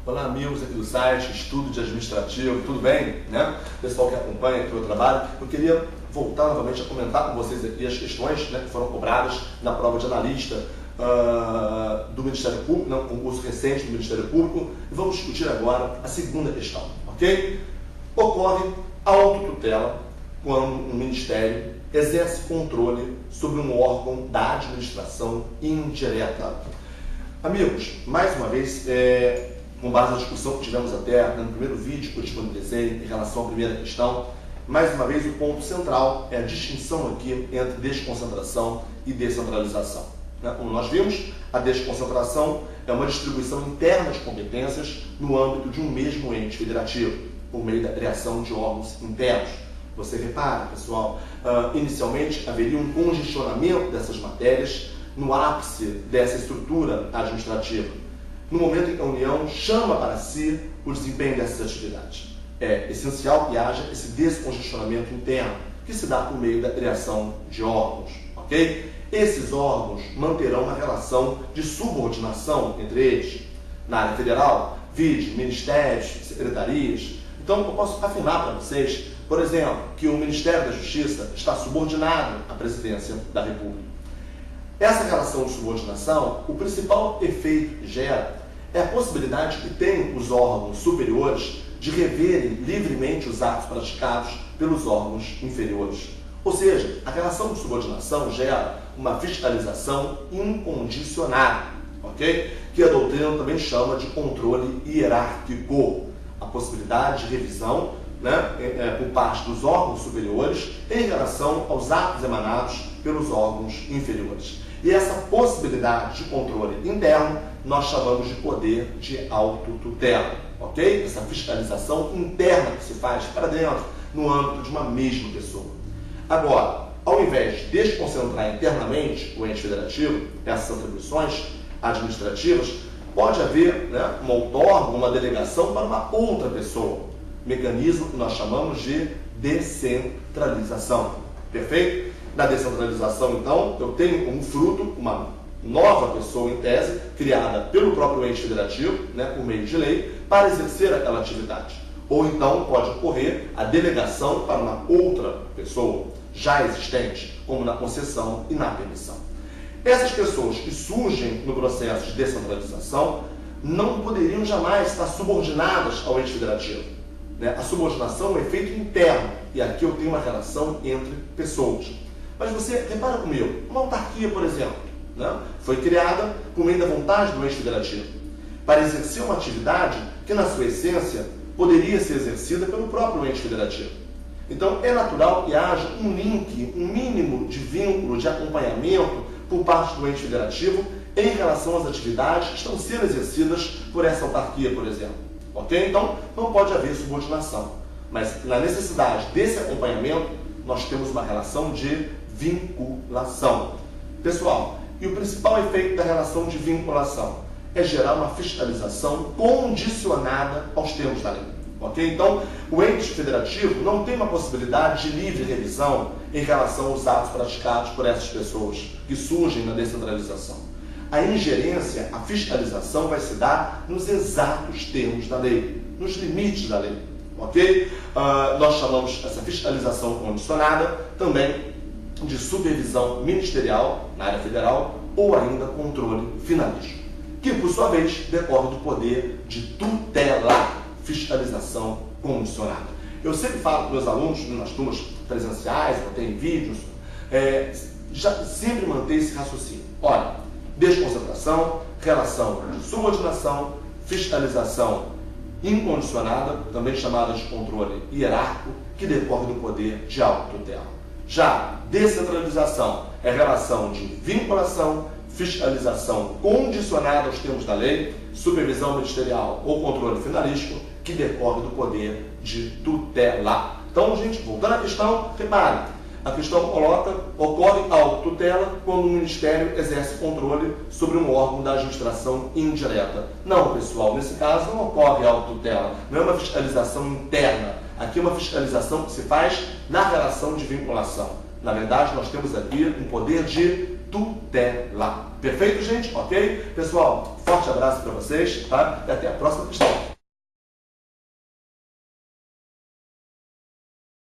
Olá, amigos aqui do site Estudo de Administrativo, tudo bem? Né? Pessoal que acompanha aqui o meu trabalho, eu queria voltar novamente a comentar com vocês aqui as questões que foram cobradas na prova de analista do Ministério Público, no concurso recente do Ministério Público, e vamos discutir agora a segunda questão, ok? Ocorre autotutela quando um ministério exerce controle sobre um órgão da administração indireta. Amigos, mais uma vez, com base na discussão que tivemos até no primeiro vídeo que eu disponibilizei em relação à primeira questão, mais uma vez o ponto central é a distinção aqui entre desconcentração e descentralização. Como nós vimos, a desconcentração é uma distribuição interna de competências no âmbito de um mesmo ente federativo, por meio da criação de órgãos internos. Você repara, pessoal, inicialmente haveria um congestionamento dessas matérias no ápice dessa estrutura administrativa, no momento em que a União chama para si o desempenho dessas atividades. É essencial que haja esse descongestionamento interno, que se dá por meio da criação de órgãos, ok? Esses órgãos manterão uma relação de subordinação entre eles. Na área federal, vide ministérios, secretarias. Então, eu posso afirmar para vocês, por exemplo, que o Ministério da Justiça está subordinado à Presidência da República. Essa relação de subordinação, o principal efeito que gera é a possibilidade que têm os órgãos superiores de reverem livremente os atos praticados pelos órgãos inferiores. Ou seja, a relação de subordinação gera uma fiscalização incondicionada, ok? Que a doutrina também chama de controle hierárquico, a possibilidade de revisão por parte dos órgãos superiores em relação aos atos emanados pelos órgãos inferiores. E essa possibilidade de controle interno nós chamamos de poder de autotutela, ok? Essa fiscalização interna que se faz para dentro, no âmbito de uma mesma pessoa. Agora, ao invés de desconcentrar internamente o ente federativo, essas atribuições administrativas, pode haver um outorgo, uma delegação para uma outra pessoa. Mecanismo que nós chamamos de descentralização. Perfeito? Na descentralização, então, eu tenho como fruto uma nova pessoa em tese, criada pelo próprio ente federativo, por meio de lei, para exercer aquela atividade. Ou então pode ocorrer a delegação para uma outra pessoa já existente, como na concessão e na permissão. Essas pessoas que surgem no processo de descentralização não poderiam jamais estar subordinadas ao ente federativo. A subordinação é um efeito interno, e aqui eu tenho uma relação entre pessoas. Mas você, repara comigo, uma autarquia, por exemplo, foi criada por meio da vontade do ente federativo, para exercer uma atividade que, na sua essência, poderia ser exercida pelo próprio ente federativo. Então, é natural que haja um link, um mínimo de vínculo, de acompanhamento por parte do ente federativo em relação às atividades que estão sendo exercidas por essa autarquia, por exemplo. Ok? Então, não pode haver subordinação. Mas, na necessidade desse acompanhamento, nós temos uma relação de vinculação. Pessoal, e o principal efeito da relação de vinculação é gerar uma fiscalização condicionada aos termos da lei. Ok? Então, o ente federativo não tem uma possibilidade de livre revisão em relação aos atos praticados por essas pessoas que surgem na descentralização. A ingerência, a fiscalização vai se dar nos exatos termos da lei, nos limites da lei. Ok? Nós chamamos essa fiscalização condicionada também de supervisão ministerial na área federal ou ainda controle finalístico, que por sua vez decorre do poder de tutela, fiscalização condicionada. Eu sempre falo para os meus alunos nas turmas presenciais, até em vídeos, sempre manter esse raciocínio. Olha, desconcentração, relação de subordinação, fiscalização incondicionada, também chamada de controle hierárquico, que decorre do poder de autotutela. Já descentralização é relação de vinculação, fiscalização condicionada aos termos da lei, supervisão ministerial ou controle finalístico, que decorre do poder de tutela. Então, gente, voltando à questão, repare, a questão coloca, ocorre autotutela quando o Ministério exerce controle sobre um órgão da administração indireta. Não, pessoal, nesse caso não ocorre autotutela, não é uma fiscalização interna. Aqui é uma fiscalização que se faz na relação de vinculação. Na verdade, nós temos aqui um poder de tutela. Perfeito, gente? Ok? Pessoal, Forte abraço para vocês, tá? E até a próxima questão.